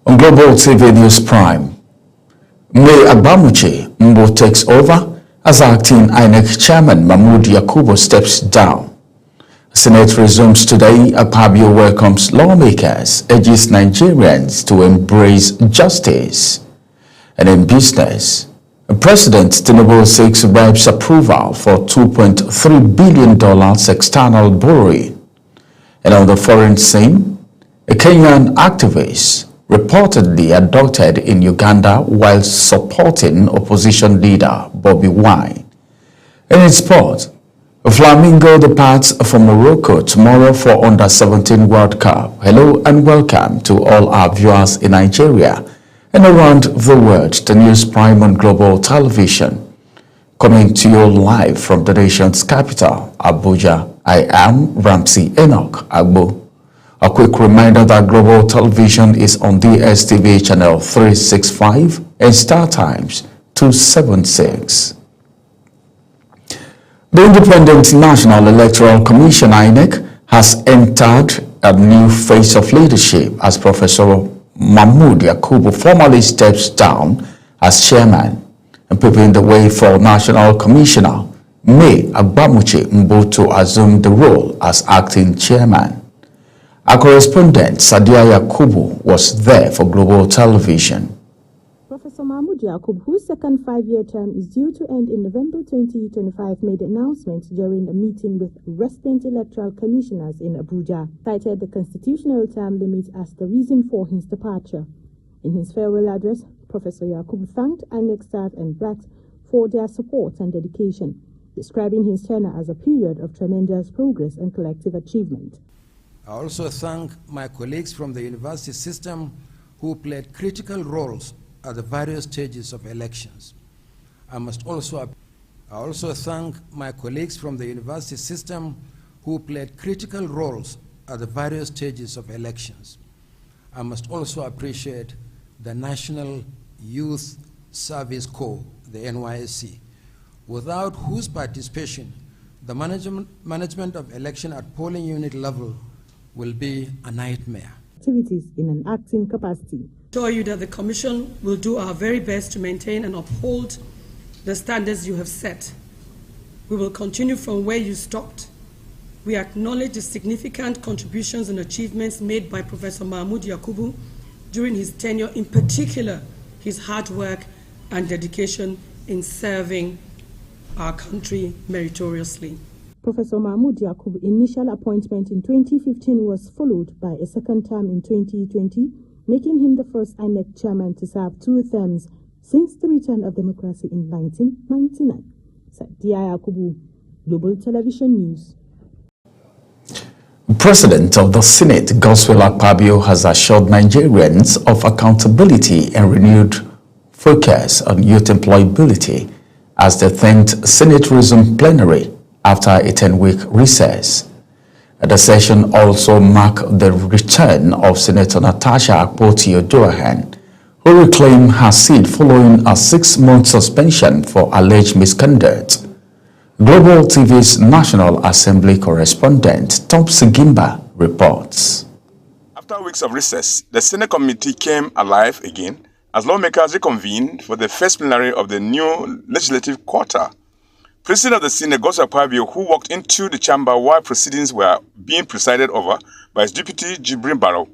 On Global TV News Prime, May Agbamuche Mbo takes over as acting INEC chairman. Mahmood Yakubu steps down. Senate resumes today. Akpabio welcomes lawmakers, urges Nigerians to embrace justice. And in business, President Tinubu seeks BRICS approval for $2.3 billion external borrowing. And on the foreign scene, a Kenyan activist reportedly abducted in Uganda while supporting opposition leader Bobby Wine. And in sport, Flamengo departs for Morocco tomorrow for Under-17 World Cup. Hello and welcome to all our viewers in Nigeria and around the world. The News Prime on Global Television, coming to you live from the nation's capital, Abuja. I am Ramsey Enoch Agbo. A quick reminder that Global Television is on DSTV channel 365 and Star Times 276. The Independent National Electoral Commission INEC has entered a new phase of leadership as Professor Mahmood Yakubu formally steps down as chairman and paving the way for National Commissioner May Agbamuche Mbo to assume the role as acting chairman. Our correspondent, Sadia Yakubu, was there for Global Television. Professor Mahmood Yakubu, whose second five-year term is due to end in November 2025, made the announcement during a meeting with resident electoral commissioners in Abuja, cited the constitutional term limit as the reason for his departure. In his farewell address, Professor Yakubu thanked INEC staff and BRICS for their support and dedication, describing his tenure as a period of tremendous progress and collective achievement. I also thank my colleagues from the university system who played critical roles at the various stages of elections. I also thank my colleagues from the university system who played critical roles at the various stages of elections. I must also appreciate the National Youth Service Corps, the NYSC, without whose participation the management of election at polling unit level will be a nightmare. Activities in an acting capacity. I assure you that the Commission will do our very best to maintain and uphold the standards you have set. We will continue from where you stopped. We acknowledge the significant contributions and achievements made by Professor Mahmood Yakubu during his tenure, in particular his hard work and dedication in serving our country meritoriously. Professor Mahmood Yakubu's initial appointment in 2015 was followed by a second term in 2020, making him the first INEC chairman to serve 2 terms since the return of democracy in 1999. Sadia Yakubu, Global Television News. President of the Senate, Godswill Akpabio, has assured Nigerians of accountability and renewed focus on youth employability as the 10th Senate resumed plenary after a 10-week recess. The session also marked the return of Senator Natasha Akpoti-Odoahan, who reclaimed her seat following a 6-month suspension for alleged misconduct. Global TV's National Assembly correspondent Tom Sigimba reports. After weeks of recess, the Senate committee came alive again as lawmakers reconvened for the first plenary of the new legislative quarter. President of the Senate, Godswill Akpabio, who walked into the chamber while proceedings were being presided over by his deputy Jibrin Barrow,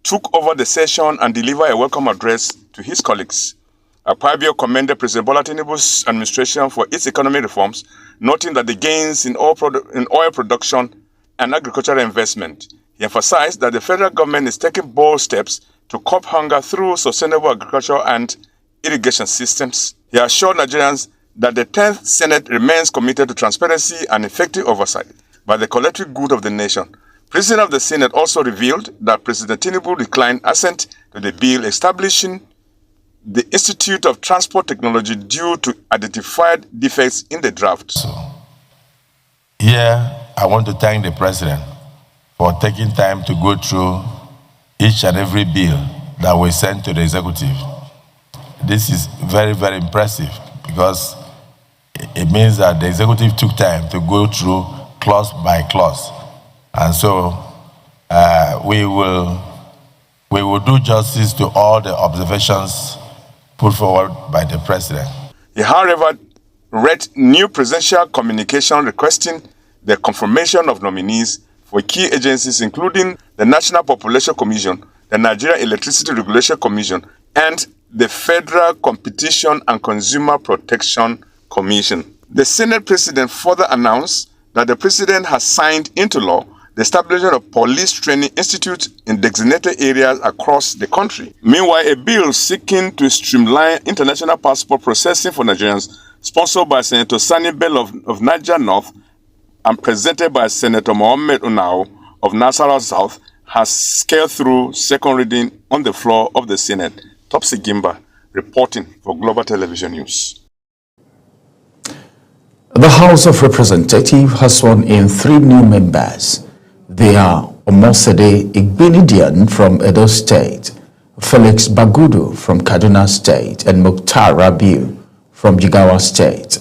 took over the session and delivered a welcome address to his colleagues. Akpabio commended President Bola Tinubu's administration for its economic reforms, noting that the gains in oil production, and agricultural investment. He emphasized that the federal government is taking bold steps to curb hunger through sustainable agriculture and irrigation systems. He assured Nigerians that the 10th Senate remains committed to transparency and effective oversight by the collective good of the nation. President of the Senate also revealed that President Tinubu declined assent to the bill establishing the Institute of Transport Technology due to identified defects in the draft. So, here, I want to thank the President for taking time to go through each and every bill that we sent to the executive. This is very, very impressive because it means that the executive took time to go through clause by clause. And so we will do justice to all the observations put forward by the President. He, however, read new presidential communication requesting the confirmation of nominees for key agencies including the National Population Commission, the Nigeria Electricity Regulation Commission, and the Federal Competition and Consumer Protection Commission. The Senate President further announced that the President has signed into law the establishment of police training institutes in designated areas across the country. Meanwhile, a bill seeking to streamline international passport processing for Nigerians, sponsored by Senator Sani Bello of Niger North and presented by Senator Mohammed Unao of Nasarawa South, has scaled through second reading on the floor of the Senate. Topsy Gimba, reporting for Global Television News. The House of Representatives has sworn in 3 new members. They are Omosede Igbinidian from Edo State, Felix Bagudu from Kaduna State, and Mukhtar Rabiu from Jigawa State.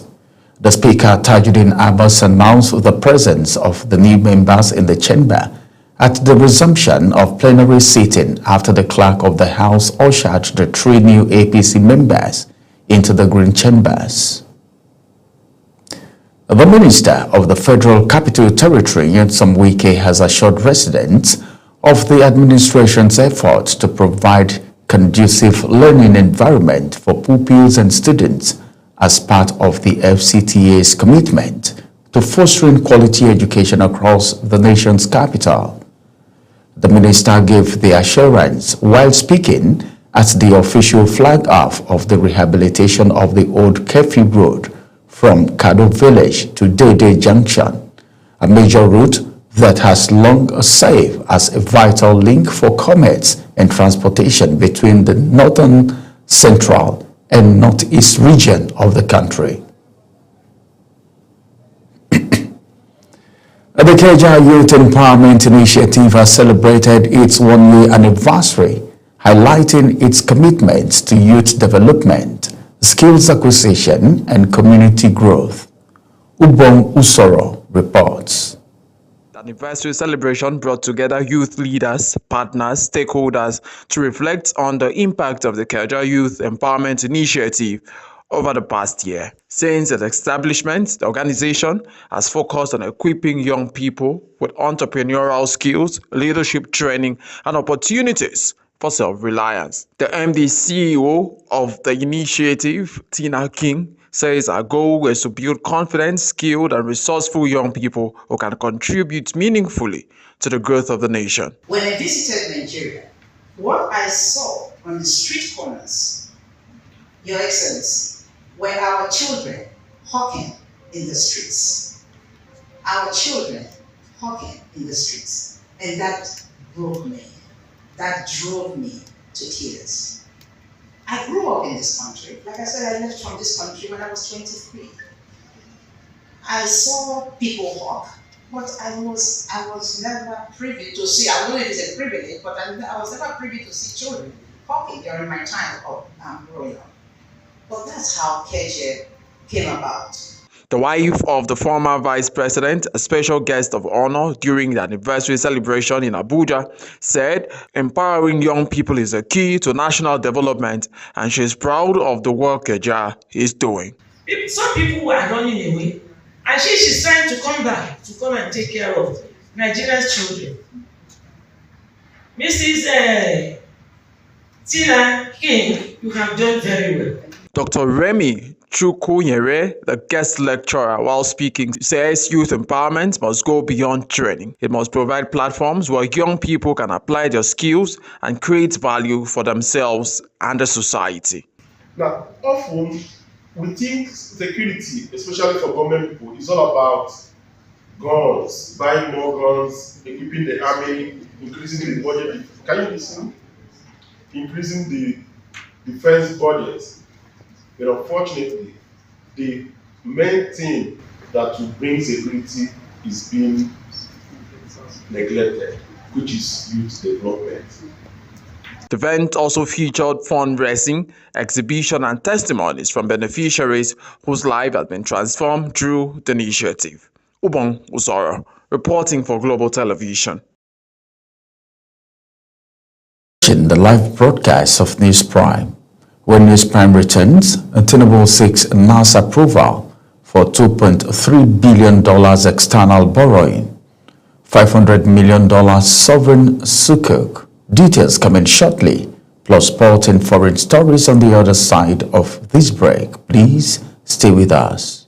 The Speaker, Tajuddin Abbas, announced the presence of the new members in the chamber at the resumption of plenary sitting after the clerk of the House ushered the 3 new APC members into the green chambers. The Minister of the Federal Capital Territory, Nyesom Wike, has assured residents of the administration's efforts to provide conducive learning environment for pupils and students as part of the FCTA's commitment to fostering quality education across the nation's capital. The minister gave the assurance while speaking at the official flag-off of the rehabilitation of the old Kefi Road from Kado Village to Dede Junction, a major route that has long served as a vital link for commerce and transportation between the northern, central, and northeast region of the country. The Ikeja Youth Empowerment Initiative has celebrated its 1-year anniversary, highlighting its commitments to youth development, skills acquisition, and community growth. Ubong Usoro reports. The anniversary celebration brought together youth leaders, partners, stakeholders to reflect on the impact of the Ikeja Youth Empowerment Initiative over the past year. Since its establishment, the organization has focused on equipping young people with entrepreneurial skills, leadership training, and opportunities for self-reliance. The MD CEO of the initiative, Tina King, says our goal is to build confident, skilled, and resourceful young people who can contribute meaningfully to the growth of the nation. When I visited Nigeria, what I saw on the street corners, Your Excellency, were our children hawking in the streets. Our children hawking in the streets. And that broke me. That drove me to tears. I grew up in this country. Like I said, I left from this country when I was 23. I saw people hawk, but I was never privy to see, I don't know if it's a privilege, but I was never privy to see children hawking during my time of growing up. But that's how Ikeja came about. The wife of the former vice president, a special guest of honor during the anniversary celebration in Abuja, said empowering young people is a key to national development, and she is proud of the work Ikeja is doing. Some people were running away, and she's trying to come back to come and take care of Nigeria's children. Mrs. Tina King, you have done very well. Dr. Remy Chukwunyere, the guest lecturer, while speaking, says youth empowerment must go beyond training. It must provide platforms where young people can apply their skills and create value for themselves and the society. Now, often we think security, especially for government people, is all about guns, buying more guns, equipping the army, increasing the budget. Can you listen? Increasing the defense budget. But unfortunately, the main thing that will bring security is being neglected, which is youth development. The event also featured fundraising, exhibition, and testimonies from beneficiaries whose lives have been transformed through the initiative. Ubong Usoro, reporting for Global Television. The live broadcast of News Prime. When News Prime returns, Tinubu seeks NASA approval for $2.3 billion external borrowing, $500 million sovereign sukuk. Details coming shortly, plus sport and foreign stories on the other side of this break. Please stay with us.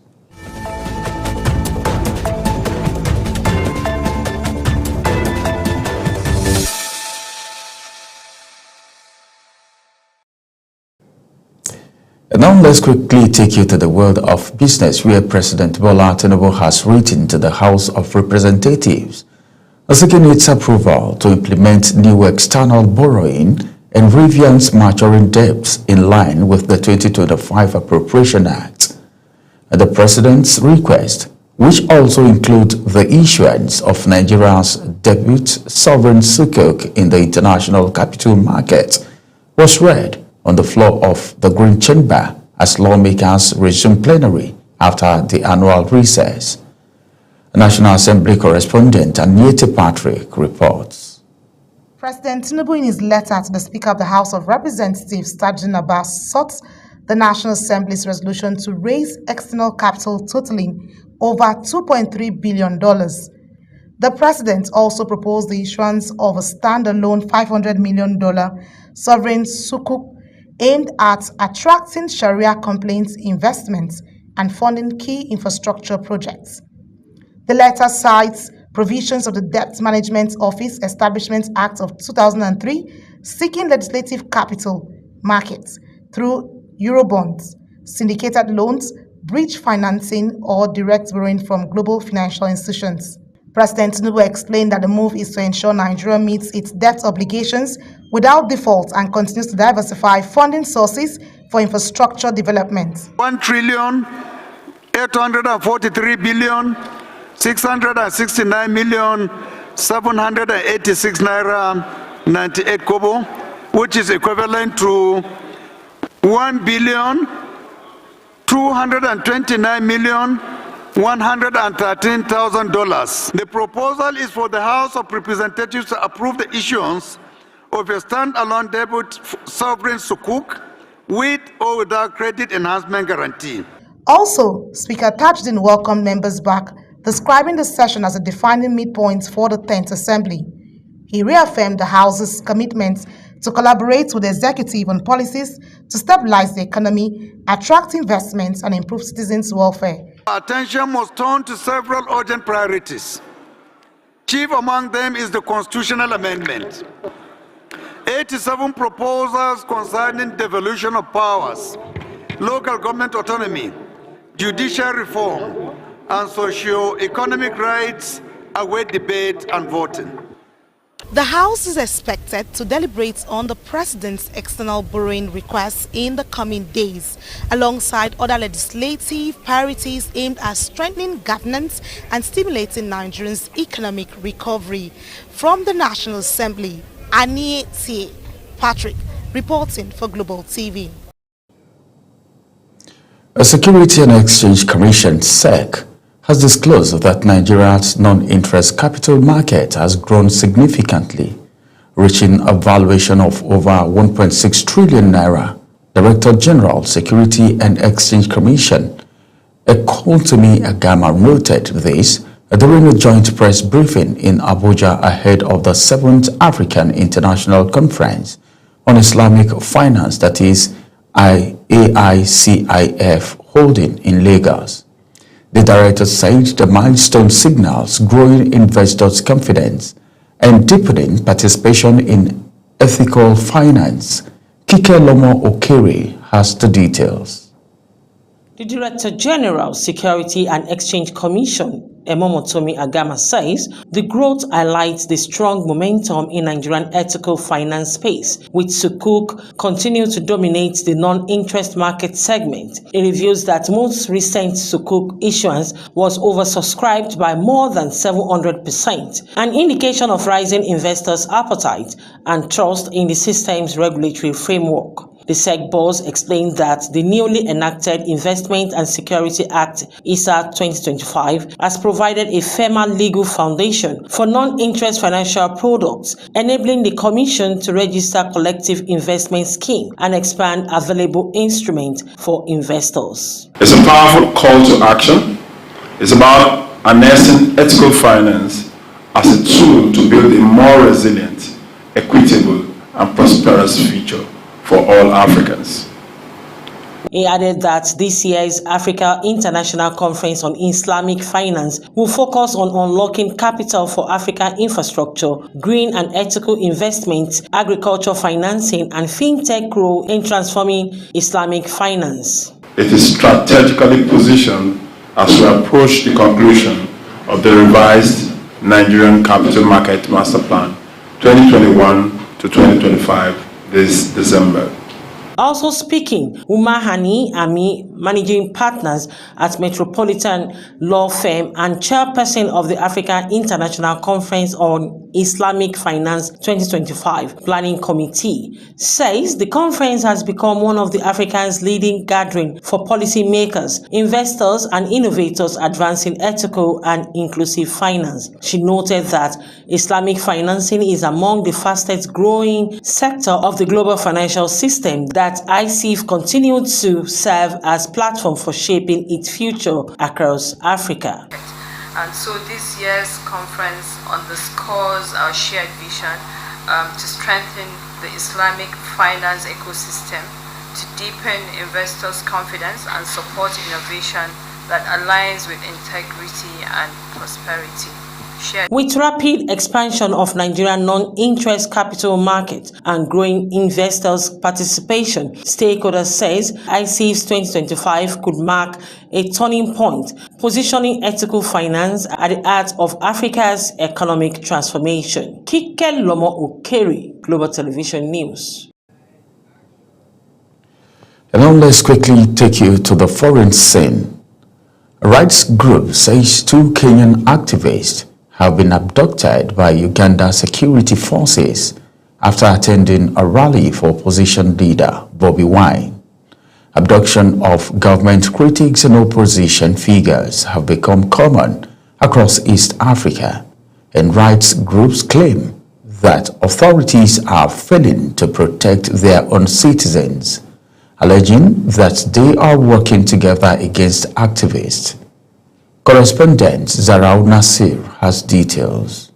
And now let's quickly take you to the world of business, where President Bola Tinubu has written to the House of Representatives seeking its approval to implement new external borrowing and refinance maturing debts in line with the 2025 Appropriation Act. The President's request, which also includes the issuance of Nigeria's debut sovereign sukuk in the international capital market, was read on the floor of the Green Chamber as lawmakers resumed plenary after the annual recess. National Assembly correspondent Aniete Patrick reports. President Tinubu, in his letter to the Speaker of the House of Representatives, Tajudeen Abbas, sought the National Assembly's resolution to raise external capital totaling over $2.3 billion. The President also proposed the issuance of a standalone $500 million sovereign sukuk aimed at attracting Sharia-compliant investments and funding key infrastructure projects. The letter cites provisions of the Debt Management Office Establishment Act of 2003, seeking legislative capital markets through Eurobonds, syndicated loans, bridge financing, or direct borrowing from global financial institutions. President Tinubu explained that the move is to ensure Nigeria meets its debt obligations without default and continues to diversify funding sources for infrastructure development. 1,843,669,786 naira 98 kobo, which is equivalent to $1,229,113,000. The proposal is for the House of Representatives to approve the issuance of a standalone debut sovereign sukuk with or without credit enhancement guarantee. Also, Speaker Tajudeen welcomed members back, describing the session as a defining midpoint for the 10th Assembly. He reaffirmed the House's commitment to collaborate with the executive on policies to stabilize the economy, attract investments, and improve citizens' welfare. Attention must turn to several urgent priorities. Chief among them is the constitutional amendment. 87 proposals concerning devolution of powers, local government autonomy, judicial reform, and socio-economic rights await debate and voting. The House is expected to deliberate on the President's external borrowing requests in the coming days, alongside other legislative priorities aimed at strengthening governance and stimulating Nigerians' economic recovery. From the National Assembly, Aniete Patrick, reporting for Global TV. A Security and Exchange Commission, SEC, has disclosed that Nigeria's non-interest capital market has grown significantly, reaching a valuation of over 1.6 trillion naira. Director General, Security and Exchange Commission, Ekoltemi Agama, noted this during a joint press briefing in Abuja ahead of the 7th African International Conference on Islamic Finance, that is AICIF, holding in Lagos. The director said the milestone signals growing investors' confidence and deepening participation in ethical finance. Kike Lomo Okere has the details. The Director General, Security and Exchange Commission, Emomotomi Agama, says the growth highlights the strong momentum in Nigerian ethical finance space, with Sukuk continue to dominate the non-interest market segment. It reveals that most recent Sukuk issuance was oversubscribed by more than 700%, an indication of rising investors' appetite and trust in the system's regulatory framework. The SEC boss explained that the newly enacted Investment and Security Act, ISA 2025, has provided a firmer legal foundation for non-interest financial products, enabling the Commission to register collective investment scheme and expand available instruments for investors. It's a powerful call to action. It's about harnessing ethical finance as a tool to build a more resilient, equitable, and prosperous future for all Africans. He added that this year's Africa International Conference on Islamic Finance will focus on unlocking capital for African infrastructure, green and ethical investments, agriculture financing, and fintech role in transforming Islamic finance. It is strategically positioned as we approach the conclusion of the revised Nigerian Capital Market Master Plan 2021 to 2025 this December. Also speaking, Umahani Ami, managing partners at Metropolitan Law Firm and chairperson of the Africa International Conference on Islamic Finance 2025 Planning Committee, says the conference has become one of the Africa's leading gathering for policymakers, investors, and innovators advancing ethical and inclusive finance. She noted that Islamic financing is among the fastest growing sector of the global financial system, that ICIF continued to serve as platform for shaping its future across Africa. And so this year's conference underscores our shared vision to strengthen the Islamic finance ecosystem, to deepen investors' confidence and support innovation that aligns with integrity and prosperity. With rapid expansion of Nigerian non-interest capital market and growing investors' participation, stakeholders says ICIF's 2025 could mark a turning point, positioning ethical finance at the heart of Africa's economic transformation. Kike Lomo Okere, Global Television News. And now let's quickly take you to the foreign scene. A rights group says 2 Kenyan activists have been abducted by Uganda security forces after attending a rally for opposition leader Bobi Wine. Abduction of government critics and opposition figures have become common across East Africa, and rights groups claim that authorities are failing to protect their own citizens, alleging that they are working together against activists. Correspondent Zarau Nasir has details.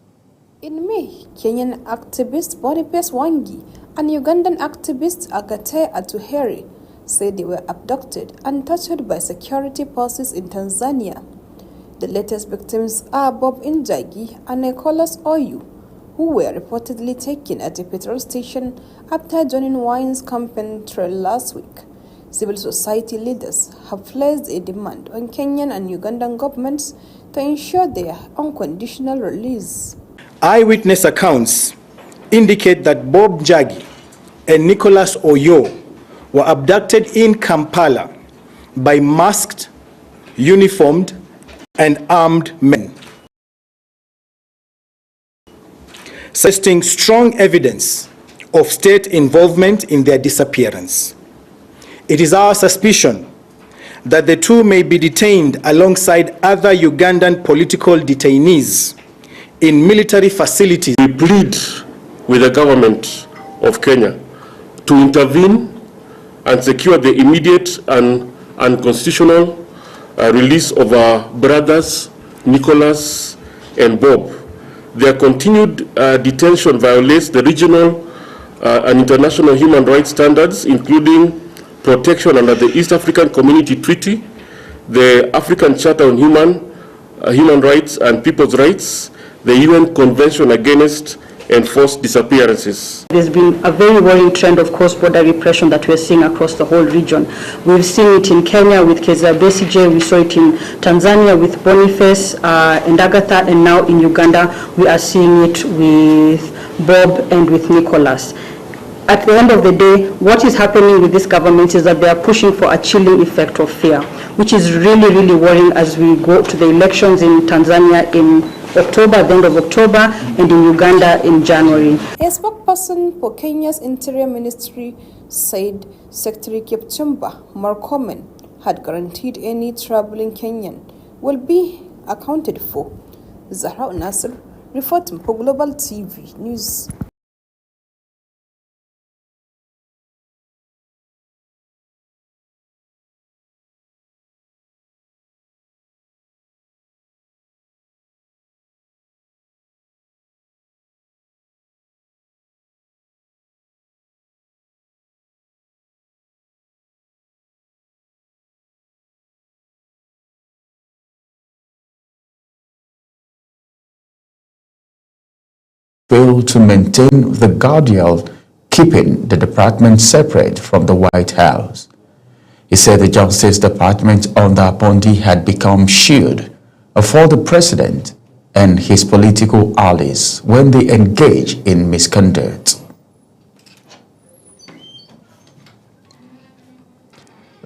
In May, Kenyan activist Boniface Wangi and Ugandan activist Agate Atuhere said they were abducted and tortured by security forces in Tanzania. The latest victims are Bob Njagi and Nicholas Oyu, who were reportedly taken at a petrol station after joining Wine's campaign trail last week. Civil society leaders have placed a demand on Kenyan and Ugandan governments to ensure their unconditional release. Eyewitness accounts indicate that Bob Njagi and Nicholas Oyo were abducted in Kampala by masked, uniformed, and armed men, suggesting strong evidence of state involvement in their disappearance. It is our suspicion that the two may be detained alongside other Ugandan political detainees in military facilities. We plead with the government of Kenya to intervene and secure the immediate and constitutional release of our brothers, Nicholas and Bob. Their continued detention violates the regional and international human rights standards, including protection under the East African Community Treaty the African Charter on Human Rights and People's Rights, the UN Convention Against Enforced Disappearances. There's been a very worrying trend of cross-border repression that we're seeing across the whole region. We've seen it in Kenya with Kizza Besigye, we saw it in Tanzania with Boniface and Agatha, and now in Uganda we are seeing it with Bob and with Nicholas. At the end of the day, what is happening with this government is that they are pushing for a chilling effect of fear, which is really, really worrying as we go to the elections in Tanzania in October, at the end of October, and in Uganda in January. A spokesperson for Kenya's Interior Ministry said Secretary Kipchumba Murkomen had guaranteed any traveling Kenyan will be accounted for. Zahra Nasser, reporting for Global TV News. Failed to maintain the guardrail, keeping the department separate from the White House. He said the Justice Department under Bondi had become shield for the president and his political allies when they engage in misconduct.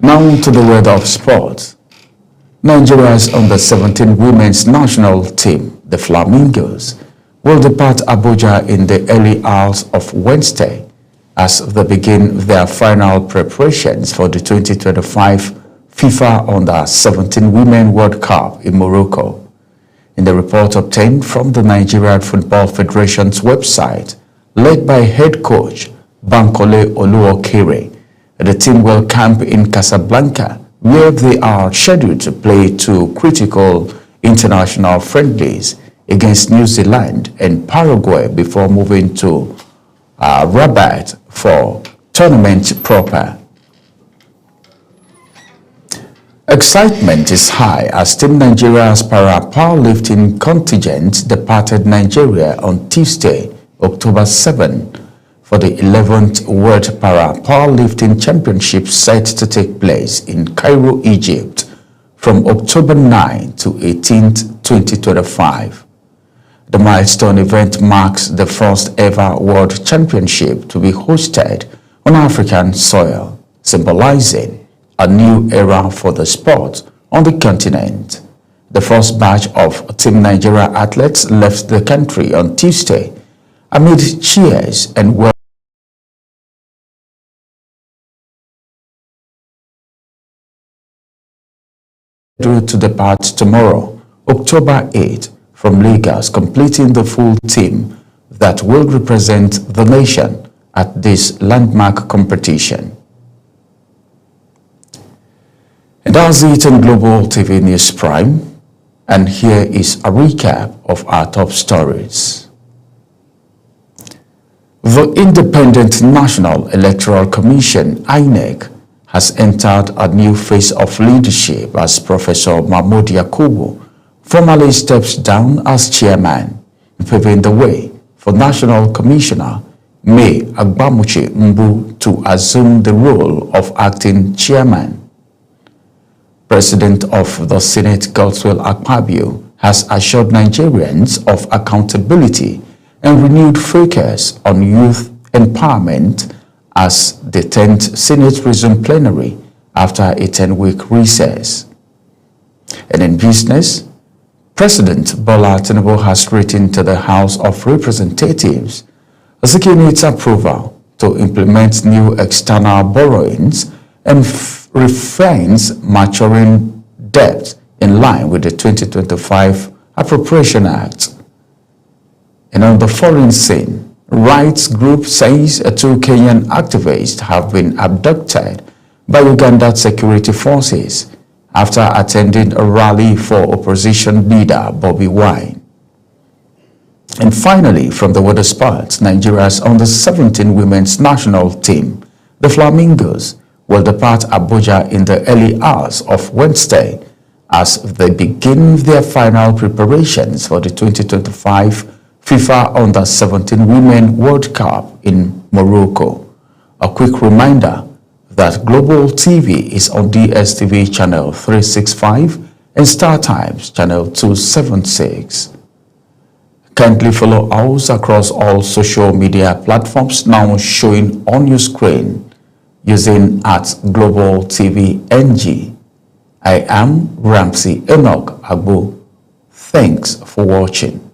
Now to the world of sports. Nigeria's under-17 women's national team, the Flamingos, will depart Abuja in the early hours of Wednesday as they begin their final preparations for the 2025 FIFA Under-17 Women World Cup in Morocco. In the report obtained from the Nigerian Football Federation's website, led by head coach Bankole Oluokere, the team will camp in Casablanca, where they are scheduled to play two critical international friendlies against New Zealand and Paraguay before moving to Rabat for tournament proper. Excitement is high as Team Nigeria's para-powerlifting contingent departed Nigeria on Tuesday, October 7, for the 11th World Para-Powerlifting Championship set to take place in Cairo, Egypt from October 9 to 18, 2025. The milestone event marks the first ever World Championship to be hosted on African soil, symbolizing a new era for the sport on the continent. The first batch of Team Nigeria athletes left the country on Tuesday amid cheers and due to depart tomorrow, October 8, from Lagos, completing the full team that will represent the nation at this landmark competition. And that's it on Global TV News Prime, and here is a recap of our top stories. The Independent National Electoral Commission, INEC, has entered a new phase of leadership as Professor Mahmood Yakubu formally steps down as chairman, paving the way for National Commissioner May Agbamuche Mbu to assume the role of acting chairman. President of the Senate Godswill Akpabio has assured Nigerians of accountability and renewed focus on youth empowerment as the 10th Senate resumed plenary after a 10-week recess. And in business, President Bola Tinubu has written to the House of Representatives seeking its approval to implement new external borrowings and refinance maturing debt in line with the 2025 Appropriation Act. And on the foreign scene, rights group says two Kenyan activists have been abducted by Ugandan security forces after attending a rally for opposition leader Bobby Wine. And finally, from the water sports, Nigeria's under-17 women's national team, the Flamingos, will depart Abuja in the early hours of Wednesday as they begin their final preparations for the 2025 FIFA Under-17 Women World Cup in Morocco. A quick reminder that Global TV is on DSTV channel 365 and Star Times channel 276. Kindly follow us across all social media platforms now showing on your screen using @Global TV NG. I am Ramsey Enoch Agbo. Thanks for watching.